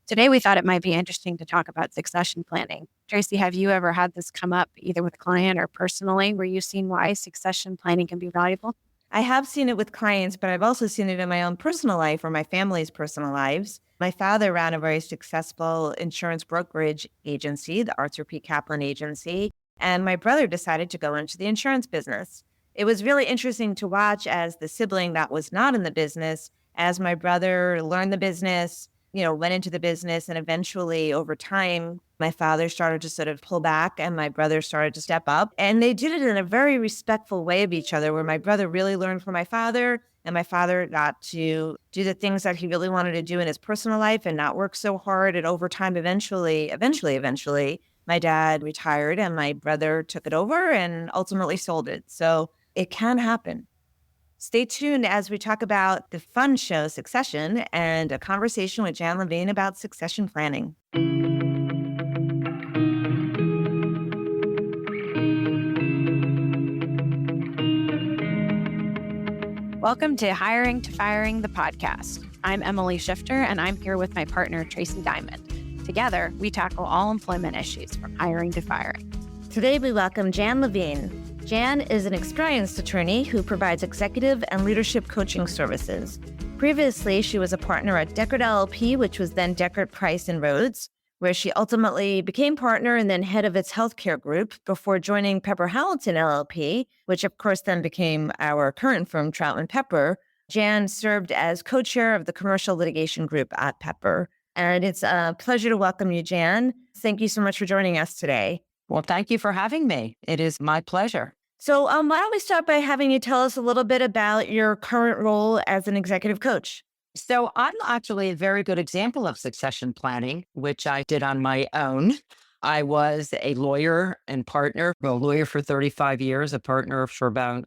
Today, we thought it might be interesting to talk about succession planning. Tracy, have you ever had this come up either with a client or personally where you've seen why succession planning can be valuable? I have seen it with clients, but I've also seen it in my own personal life or my family's personal lives. My father ran a very successful insurance brokerage agency, the Arthur P. Kaplan Agency, and my brother decided to go into the insurance business. It was really interesting to watch as the sibling that was not in the business, as my brother learned the business, went into the business, and eventually over time, my father started to sort of pull back and my brother started to step up. And they did it in a very respectful way of each other, where my brother really learned from my father and my father got to do the things that he really wanted to do in his personal life and not work so hard. And over time, eventually, my dad retired and my brother took it over and ultimately sold it. So it can happen. Stay tuned as we talk about the fun show Succession and a conversation with Jan Levine about succession planning. Welcome to Hiring to Firing, the podcast. I'm Emily Schifter, and I'm here with my partner, Tracey Diamond. Together, we tackle all employment issues from hiring to firing. Today, we welcome Jan Levine. Jan is an experienced attorney who provides executive and leadership coaching services. Previously, she was a partner at Deckard LLP, which was then Deckard Price and Rhodes, where she ultimately became partner and then head of its healthcare group before joining Pepper Hamilton LLP, which of course then became our current firm, Troutman Pepper. Jan served as co-chair of the commercial litigation group at Pepper. And it's a pleasure to welcome you, Jan. Thank you so much for joining us today. Well, thank you for having me. It is my pleasure. So why don't we start by having you tell us a little bit about your current role as an executive coach? So I'm actually a very good example of succession planning, which I did on my own. I was a lawyer and partner, a lawyer for 35 years, a partner for about,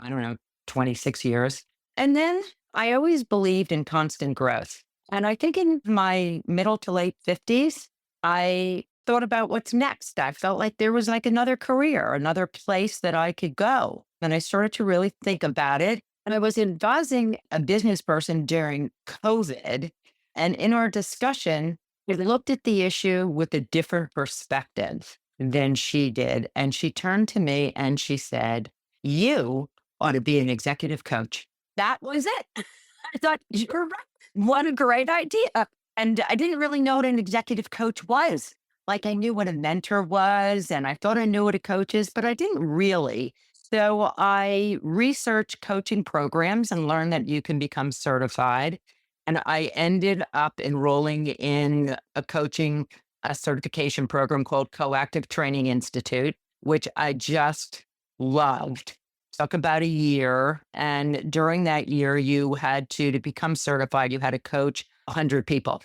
26 years. And then I always believed in constant growth. And I think in my middle to late 50s, I thought about what's next. I felt like there was like another career, another place that I could go. And I started to really think about it. And I was advising a business person during COVID. And in our discussion, we looked at the issue with a different perspective than she did. And she turned to me and she said, "You ought to be an executive coach." That was it. I thought, you're right. What a great idea. And I didn't really know what an executive coach was. Like I knew what a mentor was and I thought I knew what a coach is, but I didn't really. So I researched coaching programs and learned that you can become certified. And I ended up enrolling in a certification program called Coactive Training Institute, which I just loved. Took about a year. And during that year, you had to become certified, you had to coach 100 people.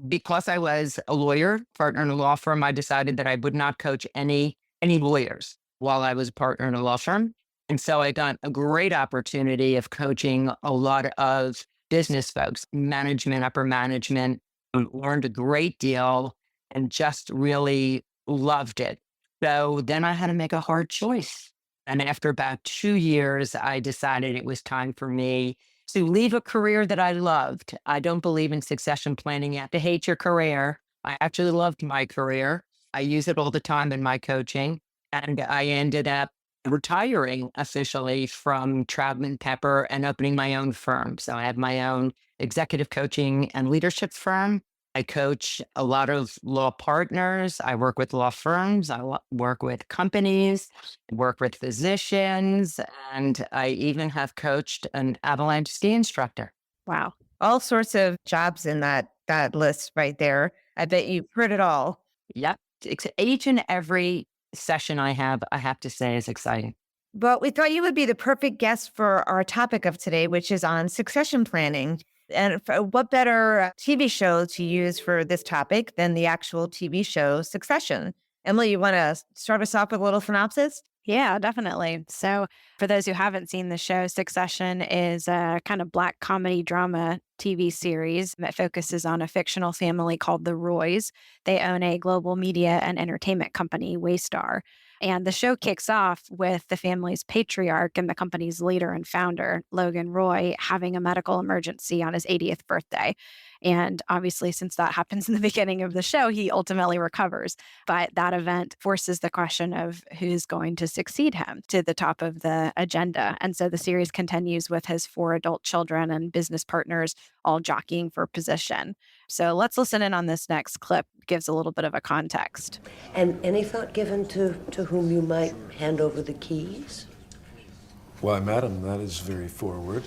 Because I was a lawyer, partner in a law firm, I decided that I would not coach any lawyers while I was a partner in a law firm. And so I got a great opportunity of coaching a lot of business folks, management, upper management, and learned a great deal and just really loved it. So then I had to make a hard choice. And after about 2 years, I decided it was time for me to leave a career that I loved. I don't believe in succession planning. You have to hate your career. I actually loved my career. I use it all the time in my coaching. And I ended up retiring officially from Troutman Pepper and opening my own firm. So I have my own executive coaching and leadership firm. I coach a lot of law partners. I work with law firms. Work with companies, work with physicians, and I even have coached an avalanche ski instructor. Wow. All sorts of jobs in that list right there. I bet you've heard it all. Yep. Each and every session I have to say is exciting. But we thought you would be the perfect guest for our topic of today, which is on succession planning. And what better TV show to use for this topic than the actual TV show Succession? Emily, you want to start us off with a little synopsis? Yeah, definitely. So, for those who haven't seen the show, Succession is a kind of black comedy drama TV series that focuses on a fictional family called the Roys. They own a global media and entertainment company, Waystar. And the show kicks off with the family's patriarch and the company's leader and founder, Logan Roy, having a medical emergency on his 80th birthday. And obviously, since that happens in the beginning of the show, he ultimately recovers. But that event forces the question of who's going to succeed him to the top of the agenda. And so the series continues with his 4 adult children and business partners all jockeying for position. So let's listen in on this next clip. It gives a little bit of a context. And any thought given to whom you might hand over the keys? Why, madam, that is very forward.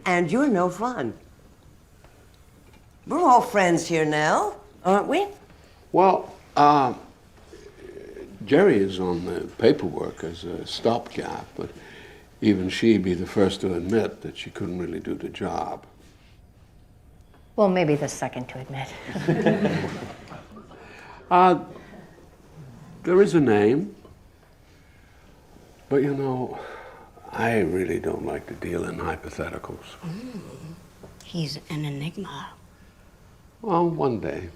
And you're no fun. We're all friends here now, aren't we? Well, Jerry is on the paperwork as a stopgap, but even she'd be the first to admit that she couldn't really do the job. Well, maybe the second to admit. There is a name, but you know, I really don't like to deal in hypotheticals. He's an enigma. Well, one day.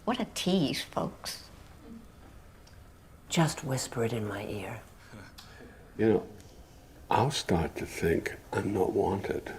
What a tease, folks. Just whisper it in my ear. You know, I'll start to think I'm not wanted.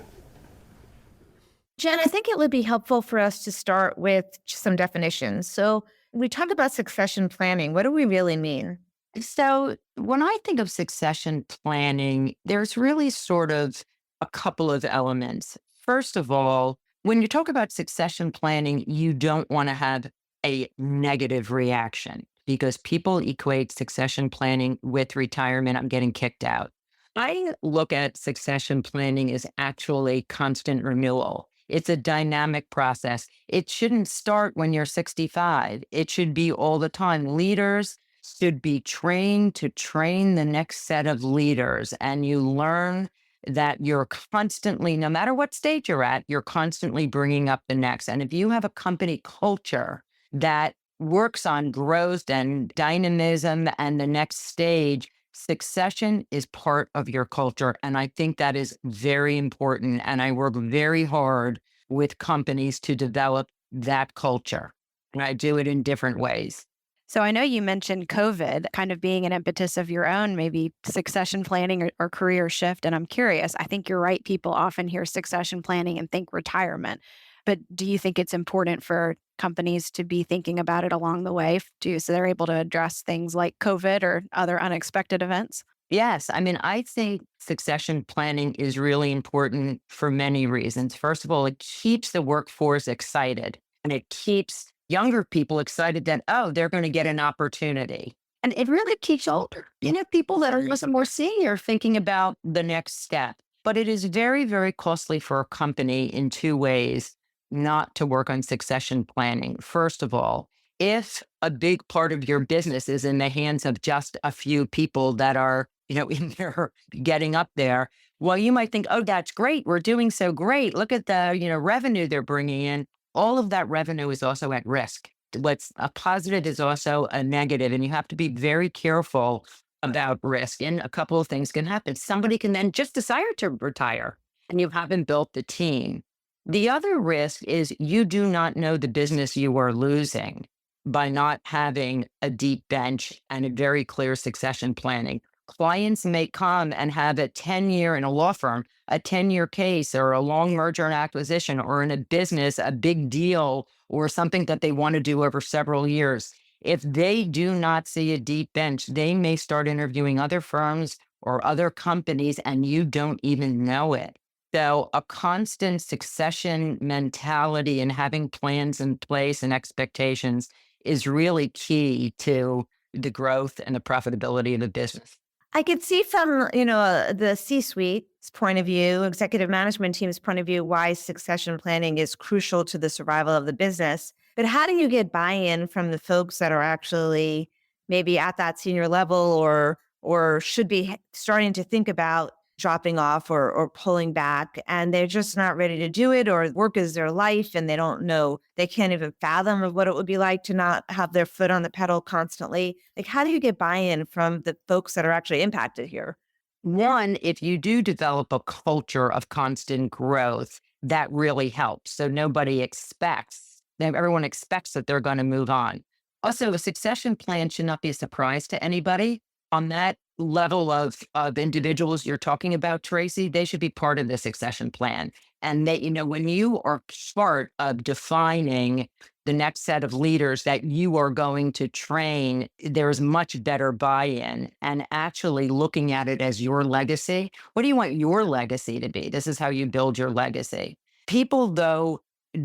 Jen, I think it would be helpful for us to start with some definitions. So we talked about succession planning. What do we really mean? So when I think of succession planning, there's really sort of a couple of elements. First of all, when you talk about succession planning, you don't want to have a negative reaction because people equate succession planning with retirement. I'm getting kicked out. I look at succession planning as actually constant renewal. It's a dynamic process. It shouldn't start when you're 65. It should be all the time. Leaders should be trained to train the next set of leaders. And you learn that you're constantly, no matter what stage you're at, you're constantly bringing up the next. And if you have a company culture that works on growth and dynamism and the next stage, succession is part of your culture. And I think that is very important. And I work very hard with companies to develop that culture. And I do it in different ways. So I know you mentioned COVID kind of being an impetus of your own, maybe succession planning or career shift. And I'm curious, I think you're right. People often hear succession planning and think retirement. But do you think it's important for companies to be thinking about it along the way so they're able to address things like COVID or other unexpected events? Yes. I mean, I think succession planning is really important for many reasons. First of all, it keeps the workforce excited and it keeps younger people excited that, oh, they're going to get an opportunity. And it really keeps older, people that are more senior thinking about the next step. But it is very, very costly for a company in 2 ways not to work on succession planning. First of all, if a big part of your business is in the hands of just a few people that are, in there getting up there, well, you might think, oh, that's great. We're doing so great. Look at the, revenue they're bringing in. All of that revenue is also at risk. What's a positive is also a negative, and you have to be very careful about risk. And a couple of things can happen. Somebody can then just decide to retire, and you haven't built the team. The other risk is you do not know the business you are losing by not having a deep bench and a very clear succession planning. Clients may come and have a 10-year in a law firm, a 10-year case or a long merger and acquisition, or in a business, a big deal or something that they want to do over several years. If they do not see a deep bench, they may start interviewing other firms or other companies and you don't even know it. So a constant succession mentality and having plans in place and expectations is really key to the growth and the profitability of the business. I could see from, the C-suite's point of view, executive management team's point of view, why succession planning is crucial to the survival of the business. But how do you get buy-in from the folks that are actually maybe at that senior level or should be starting to think about dropping off or pulling back, and they're just not ready to do it, or work is their life and they don't know, they can't even fathom of what it would be like to not have their foot on the pedal constantly? Like, how do you get buy-in from the folks that are actually impacted here? One, if you do develop a culture of constant growth, that really helps. So everyone expects that they're going to move on. Also, a succession plan should not be a surprise to anybody. On that level of individuals you're talking about, Tracy, they should be part of the succession plan. And they, when you are part of defining the next set of leaders that you are going to train, there's much better buy-in and actually looking at it as your legacy. What do you want your legacy to be? This is how you build your legacy. People, though,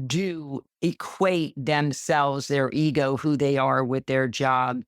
do equate themselves, their ego, who they are with their job.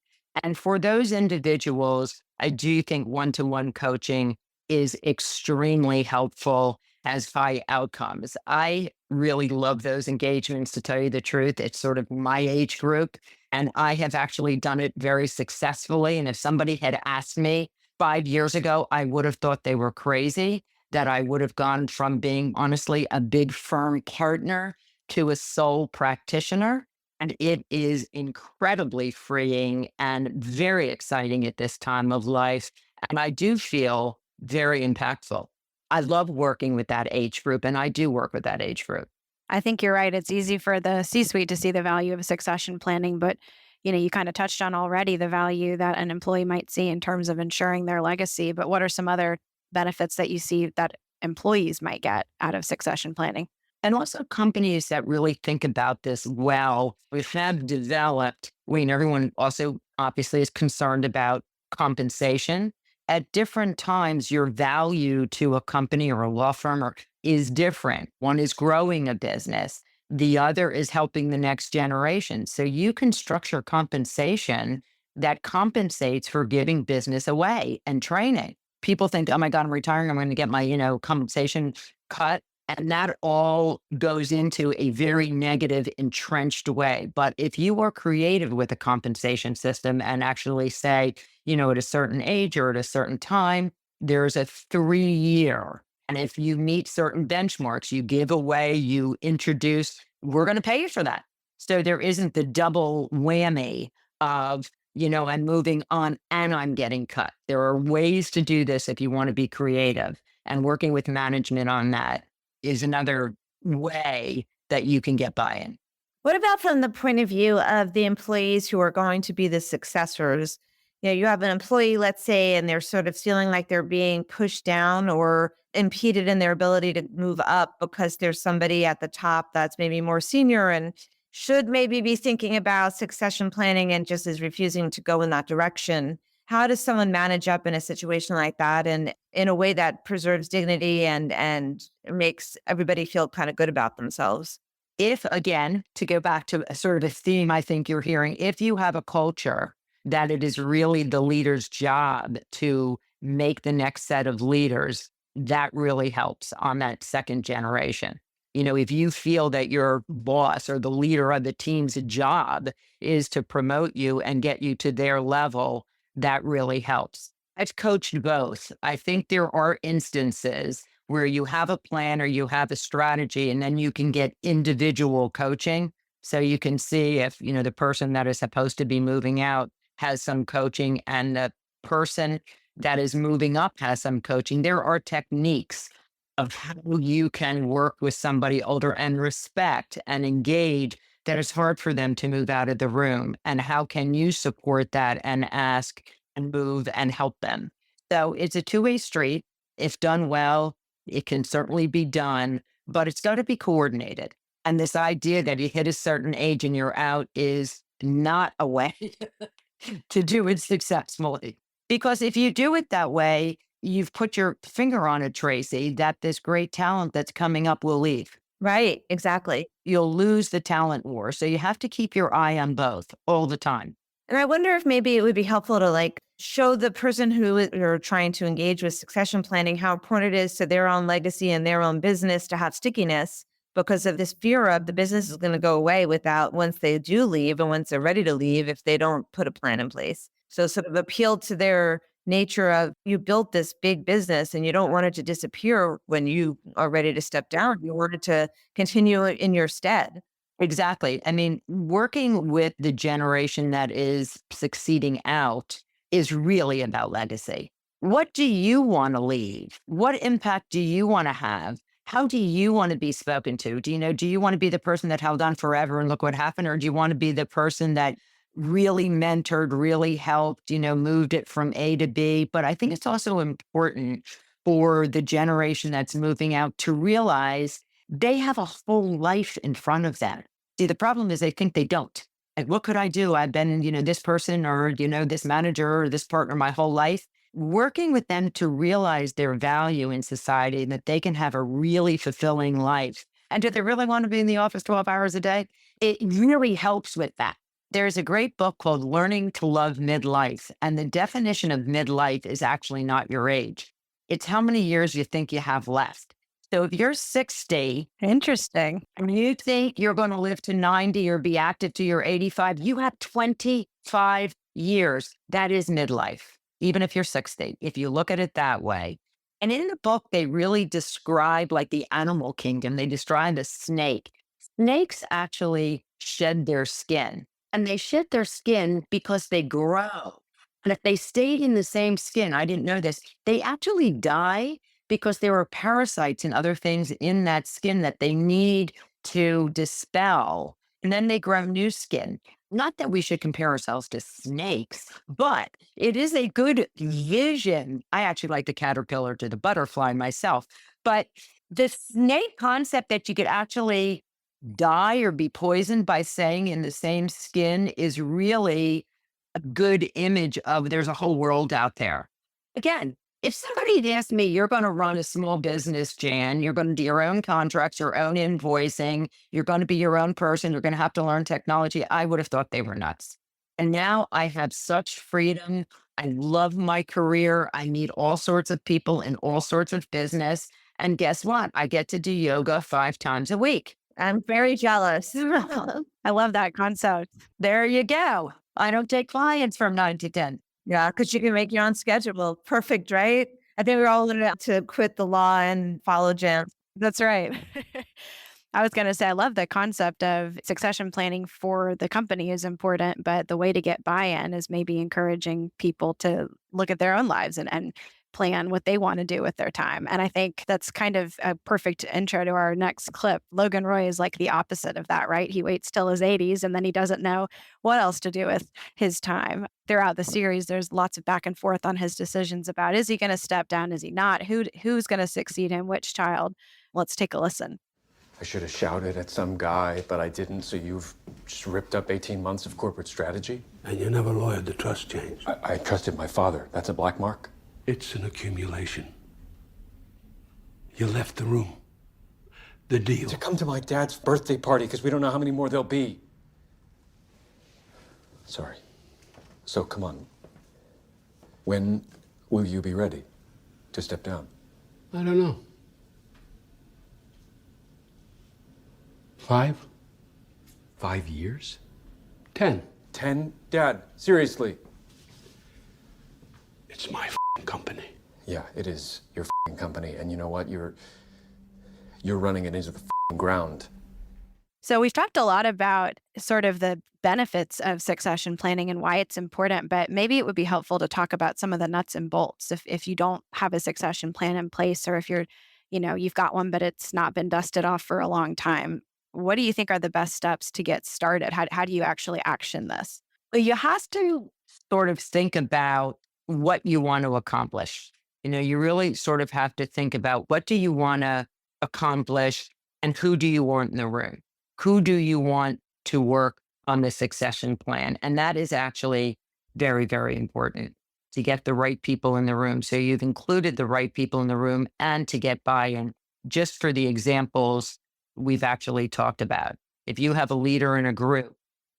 And for those individuals, I do think one-to-one coaching is extremely helpful, has high outcomes. I really love those engagements, to tell you the truth. It's sort of my age group, and I have actually done it very successfully. And if somebody had asked me 5 years ago, I would have thought they were crazy, that I would have gone from being, honestly, a big firm partner to a sole practitioner. And it is incredibly freeing and very exciting at this time of life. And I do feel very impactful. I love working with that age group, and I do work with that age group. I think you're right. It's easy for the C-suite to see the value of succession planning, but you kind of touched on already the value that an employee might see in terms of ensuring their legacy. But what are some other benefits that you see that employees might get out of succession planning? And also companies that really think about this well. We have developed, everyone also obviously is concerned about compensation. At different times, your value to a company or a law firm is different. One is growing a business. The other is helping the next generation. So you can structure compensation that compensates for giving business away and training. People think, oh my God, I'm retiring, I'm going to get my, compensation cut. And that all goes into a very negative, entrenched way. But if you are creative with a compensation system and actually say, at a certain age or at a certain time, there's a 3 year. And if you meet certain benchmarks, you give away, you introduce, we're going to pay you for that. So there isn't the double whammy of, I'm moving on and I'm getting cut. There are ways to do this if you want to be creative, and working with management on that is another way that you can get buy-in. What about from the point of view of the employees who are going to be the successors? You have an employee, let's say, and they're sort of feeling like they're being pushed down or impeded in their ability to move up because there's somebody at the top that's maybe more senior and should maybe be thinking about succession planning and just is refusing to go in that direction. How does someone manage up in a situation like that and in a way that preserves dignity and makes everybody feel kind of good about themselves? If, again, to go back to a sort of a theme I think you're hearing, if you have a culture that it is really the leader's job to make the next set of leaders, that really helps on that second generation. If you feel that your boss or the leader of the team's job is to promote you and get you to their level, that really helps. I've coached both. I think there are instances where you have a plan or you have a strategy, and then you can get individual coaching. So you can see if, the person that is supposed to be moving out has some coaching and the person that is moving up has some coaching. There are techniques of how you can work with somebody older and respect and engage that it's hard for them to move out of the room. And how can you support that and ask and move and help them? So it's a two-way street. If done well, it can certainly be done, but it's got to be coordinated. And this idea that you hit a certain age and you're out is not a way to do it successfully. Because if you do it that way, you've put your finger on it, Tracy, that this great talent that's coming up will leave. Right, exactly. You'll lose the talent war. So you have to keep your eye on both all the time. And I wonder if maybe it would be helpful to show the person who you're trying to engage with succession planning how important it is to their own legacy and their own business to have stickiness, because of this fear of the business is going to go away without once they do leave and once they're ready to leave if they don't put a plan in place. So sort of appeal to their nature of, you built this big business and you don't want it to disappear when you are ready to step down. You want it to continue in your stead. Exactly. I mean, working with the generation that is succeeding out is really about legacy. What do you want to leave? What impact do you want to have? How do you want to be spoken to? Do you want to be the person that held on forever and look what happened? Or do you want to be the person that really mentored, really helped, moved it from A to B. But I think it's also important for the generation that's moving out to realize they have a whole life in front of them. See, the problem is they think they don't. Like, what could I do? I've been, this person or, this manager or this partner my whole life. Working with them to realize their value in society and that they can have a really fulfilling life. And do they really want to be in the office 12 hours a day? It really helps with that. There's a great book called Learning to Love Midlife. And the definition of midlife is actually not your age. It's how many years you think you have left. So if you're 60 Interesting. and you think you're going to live to 90 or be active to your 85, you have 25 years. That is midlife, even if you're 60, if you look at it that way. And in the book, they really describe like the animal kingdom. They describe a snake. Snakes actually shed their skin, and they shed their skin because they grow. And if they stayed in the same skin, I didn't know this, they actually die because there are parasites and other things in that skin that they need to dispel. And then they grow new skin. Not that we should compare ourselves to snakes, but it is a good vision. I actually like the caterpillar to the butterfly myself. But the snake concept that you could actually die or be poisoned by staying in the same skin is really a good image of there's a whole world out there. Again, if somebody had asked me, you're going to run a small business, Jan, you're going to do your own contracts, your own invoicing, you're going to be your own person, you're going to have to learn technology, I would have thought they were nuts. And now I have such freedom. I love my career. I meet all sorts of people in all sorts of business. And guess what? I get to do yoga 5 times a week. I'm very jealous. I love that concept. There you go. I don't take clients from 9 to 10. Yeah, because you can make your own schedule. Perfect, right? I think we're all learning to quit the law and follow Jan. That's right. I was going to say, I love the concept of succession planning for the company is important, but the way to get buy-in is maybe encouraging people to look at their own lives and plan what they want to do with their time. And I think that's kind of a perfect intro to our next clip. Logan Roy is like the opposite of that, right? He waits till his 80s and then he doesn't know what else to do with his time. Throughout the series, there's lots of back and forth on his decisions about, is he going to step down? Is he not? Who's going to succeed him? Which child? Let's take a listen. I should have shouted at some guy, but I didn't, so you've just ripped up 18 months of corporate strategy? And you never lawyered the trust change. I trusted my father. That's a black mark? It's an accumulation. You left the room. The deal. To come to my dad's birthday party because we don't know how many more there'll be. Sorry. So come on. When will you be ready to step down? I don't know. 5? 5 years? 10. 10? Dad, seriously. It's my company. Yeah, it is your company, and you know what? You're running it into the ground. So we've talked a lot about sort of the benefits of succession planning and why it's important, but maybe it would be helpful to talk about some of the nuts and bolts. If you don't have a succession plan in place, or if you've got one, but it's not been dusted off for a long time, what do you think are the best steps to get started? How do you actually action this? Well, you have to sort of think about what you want to accomplish. You really sort of have to think about what do you want to accomplish and who do you want in the room? Who do you want to work on the succession plan? And that is actually very, very important to get the right people in the room. So you've included the right people in the room and to get buy-in just for the examples we've actually talked about. If you have a leader in a group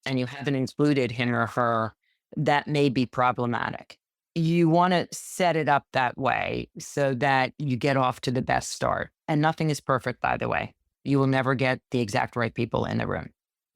and you haven't included him or her, that may be problematic. You want to set it up that way so that you get off to the best start. And nothing is perfect, by the way. You will never get the exact right people in the room.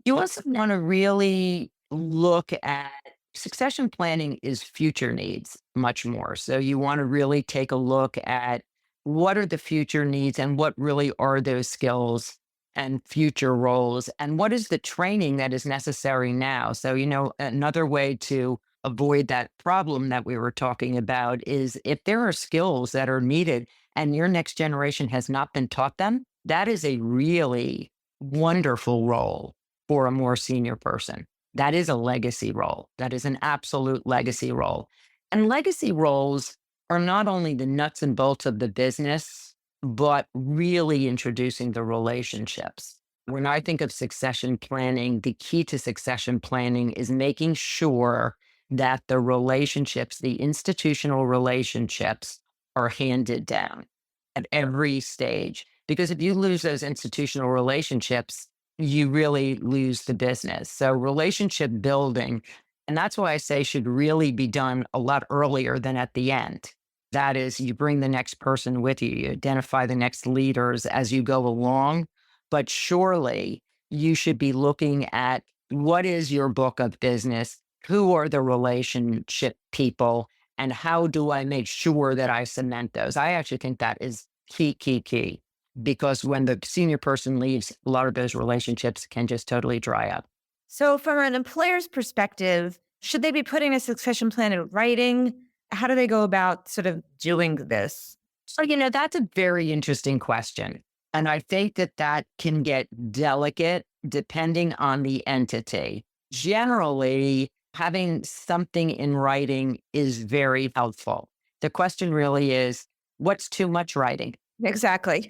You also want to really look at succession planning is future needs much more. So you want to really take a look at what are the future needs and what really are those skills and future roles and what is the training that is necessary now. So, another way to avoid that problem that we were talking about is if there are skills that are needed and your next generation has not been taught them, that is a really wonderful role for a more senior person. That is a legacy role. That is an absolute legacy role. And legacy roles are not only the nuts and bolts of the business, but really introducing the relationships. When I think of succession planning, the key to succession planning is making sure that the relationships, the institutional relationships, are handed down at every stage. Because if you lose those institutional relationships, you really lose the business. So, relationship building, and that's why I say should really be done a lot earlier than at the end. That is, you bring the next person with you, you identify the next leaders as you go along. But surely you should be looking at what is your book of business? Who are the relationship people? And how do I make sure that I cement those? I actually think that is key, key, key. Because when the senior person leaves, a lot of those relationships can just totally dry up. So, from an employer's perspective, should they be putting a succession plan in writing? How do they go about sort of doing this? So, that's a very interesting question. And I think that that can get delicate depending on the entity. Generally, having something in writing is very helpful. The question really is, what's too much writing? Exactly.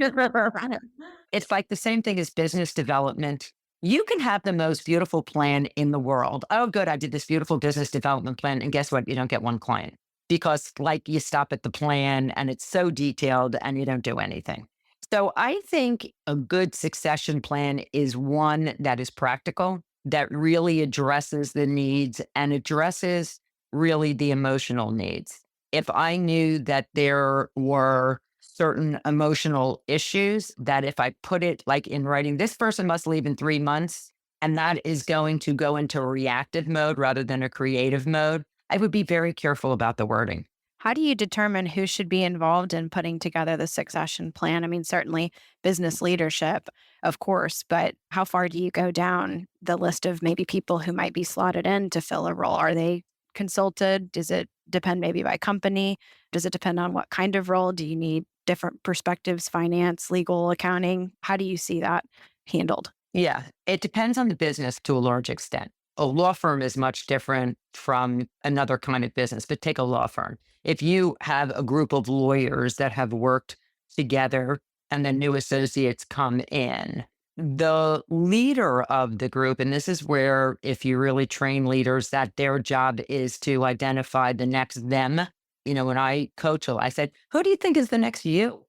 It's like the same thing as business development. You can have the most beautiful plan in the world. Oh, good. I did this beautiful business development plan. And guess what? You don't get one client because, like, you stop at the plan and it's so detailed and you don't do anything. So, I think a good succession plan is one that is practical, that really addresses the needs and addresses really the emotional needs. If I knew that there were certain emotional issues that if I put it like in writing, this person must leave in 3 months, and that is going to go into a reactive mode rather than a creative mode, I would be very careful about the wording. How do you determine who should be involved in putting together the succession plan? I mean, certainly business leadership, of course, but how far do you go down the list of maybe people who might be slotted in to fill a role? Are they consulted? Does it depend maybe by company? Does it depend on what kind of role? Do you need different perspectives, finance, legal, accounting? How do you see that handled? Yeah, it depends on the business to a large extent. A law firm is much different from another kind of business, but take a law firm. If you have a group of lawyers that have worked together and then new associates come in, the leader of the group, and this is where, if you really train leaders, that their job is to identify the next them. When I coach, I said, who do you think is the next you?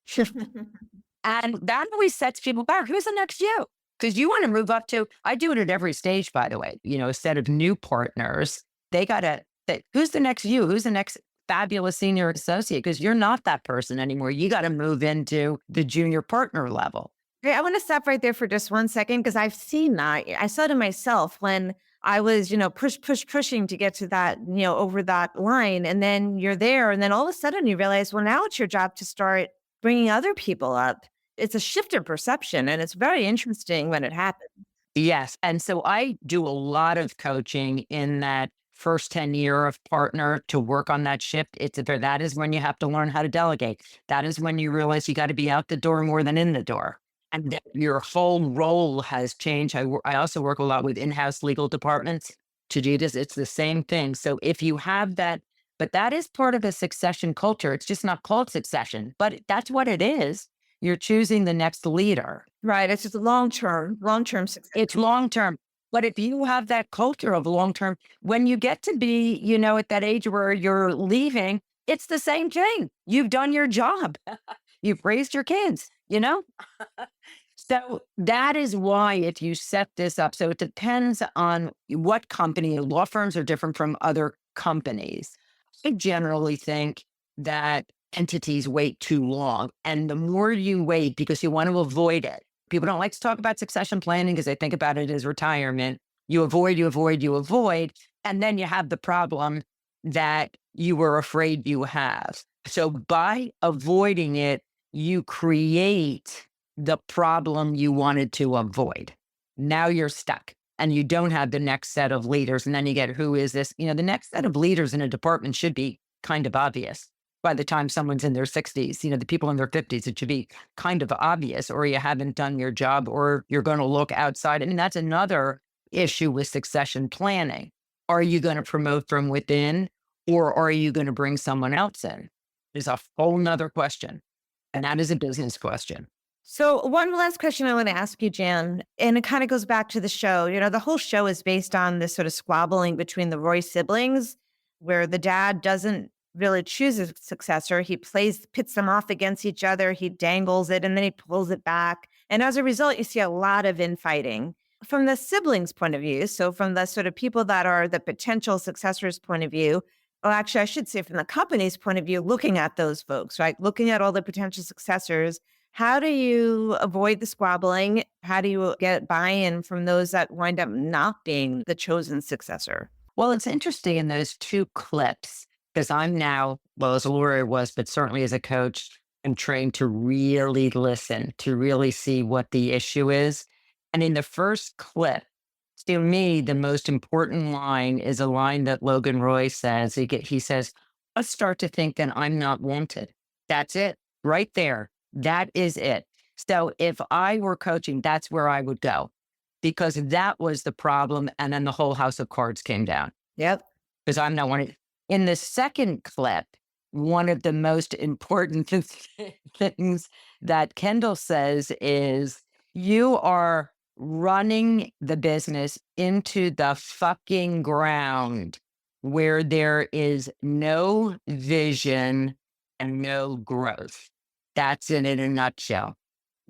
And that always sets people back. Who's the next you? Because you want to move up to, I do it at every stage, by the way, a set of new partners, they got to say, who's the next you? Who's the next fabulous senior associate? Because you're not that person anymore. You got to move into the junior partner level. Okay, I want to stop right there for just 1 second because I've seen that. I saw it in myself when I was, pushing to get to that, over that line. And then you're there. And then all of a sudden you realize, well, now it's your job to start bringing other people up. It's a shift in perception. And it's very interesting when it happens. Yes. And so I do a lot of coaching in that first 10 year of partner to work on that shift. That is when you have to learn how to delegate. That is when you realize you got to be out the door more than in the door. And that your whole role has changed. I also work a lot with in-house legal departments to do this. It's the same thing. So if you have that, but that is part of a succession culture. It's just not called succession, but that's what it is. You're choosing the next leader. Right. It's just long-term success. It's long-term. But if you have that culture of long-term, when you get to be, at that age where you're leaving, it's the same thing. You've done your job. You've raised your kids, So that is why if you set this up, so it depends on what company. Law firms are different from other companies. I generally think that entities wait too long. And the more you wait, because you want to avoid it. People don't like to talk about succession planning because they think about it as retirement. You avoid, you avoid, you avoid. And then you have the problem that you were afraid you have. So by avoiding it, you create the problem you wanted to avoid. Now you're stuck and you don't have the next set of leaders. And then you get, who is this? The next set of leaders in a department should be kind of obvious. By the time someone's in their 60s, the people in their 50s, it should be kind of obvious, or you haven't done your job, or you're going to look outside. I mean, that's another issue with succession planning. Are you going to promote from within, or are you going to bring someone else in? Is a whole nother question. And that is a business question. So one last question I want to ask you, Jan, and it kind of goes back to the show. The whole show is based on this sort of squabbling between the Roy siblings, where the dad doesn't really choose a successor. He pits them off against each other. He dangles it and then he pulls it back. And as a result, you see a lot of infighting. From the siblings' point of view, so from the sort of people that are the potential successors' point of view, well, actually, I should say from the company's point of view, looking at those folks, right? Looking at all the potential successors, how do you avoid the squabbling? How do you get buy-in from those that wind up not being the chosen successor? Well, it's interesting in those two clips, because I'm now, well, as a lawyer was, but certainly as a coach, I'm trained to really listen, to really see what the issue is. And in the first clip, to me, the most important line is a line that Logan Roy says. He says, "I start to think that I'm not wanted." That's it, right there. That is it. So if I were coaching, that's where I would go, because that was the problem. And then the whole house of cards came down Yep. because I'm not wanted. In the second clip, one of the most important things that Kendall says is, you are running the business into the fucking ground where there is no vision and no growth. That's it in a nutshell.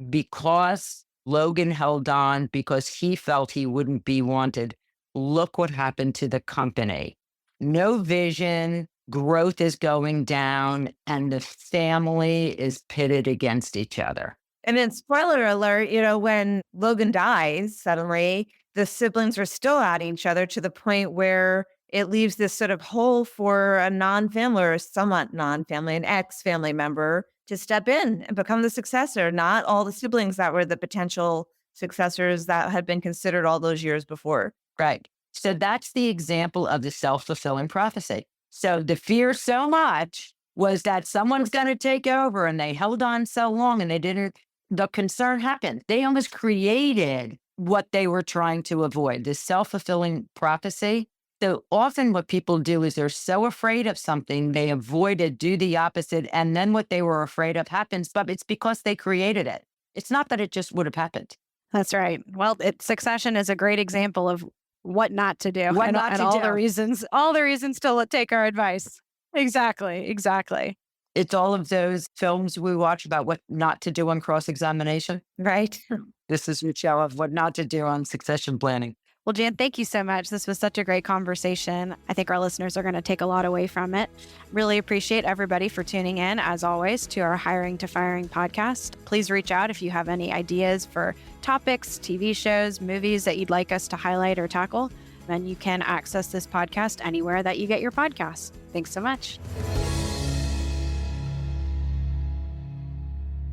Because Logan held on because he felt he wouldn't be wanted, look what happened to the company. No vision, growth is going down, and the family is pitted against each other. And then spoiler alert, when Logan dies, suddenly the siblings are still at each other to the point where it leaves this sort of hole for a non-family or somewhat non-family, an ex-family member to step in and become the successor, not all the siblings that were the potential successors that had been considered all those years before. Right. So that's the example of the self-fulfilling prophecy. So the fear so much was that someone's going to take over, and they held on so long and they didn't. The concern happened. They almost created what they were trying to avoid, this self-fulfilling prophecy. So often what people do is they're so afraid of something, they avoid it, do the opposite, and then what they were afraid of happens, but it's because they created it. It's not that it just would have happened. That's right. Well, Succession is a great example of what not to do. What and, not and to all do. the reasons to take our advice. Exactly. It's all of those films we watch about what not to do on cross-examination. Right. This is your show of what not to do on succession planning. Well, Jan, thank you so much. This was such a great conversation. I think our listeners are going to take a lot away from it. Really appreciate everybody for tuning in, as always, to our Hiring to Firing podcast. Please reach out if you have any ideas for topics, TV shows, movies that you'd like us to highlight or tackle. Then you can access this podcast anywhere that you get your podcasts. Thanks so much.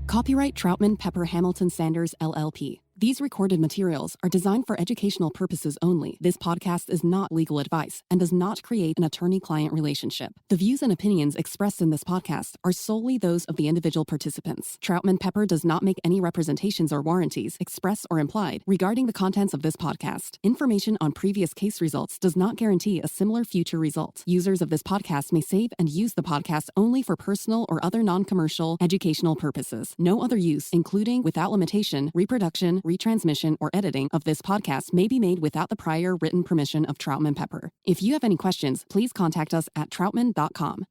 Copyright Troutman Pepper Hamilton Sanders, LLP. These recorded materials are designed for educational purposes only. This podcast is not legal advice and does not create an attorney-client relationship. The views and opinions expressed in this podcast are solely those of the individual participants. Troutman Pepper does not make any representations or warranties, express or implied, regarding the contents of this podcast. Information on previous case results does not guarantee a similar future result. Users of this podcast may save and use the podcast only for personal or other non-commercial educational purposes. No other use, including, without limitation, reproduction, retransmission, or editing of this podcast may be made without the prior written permission of Troutman Pepper. If you have any questions, please contact us at troutman.com.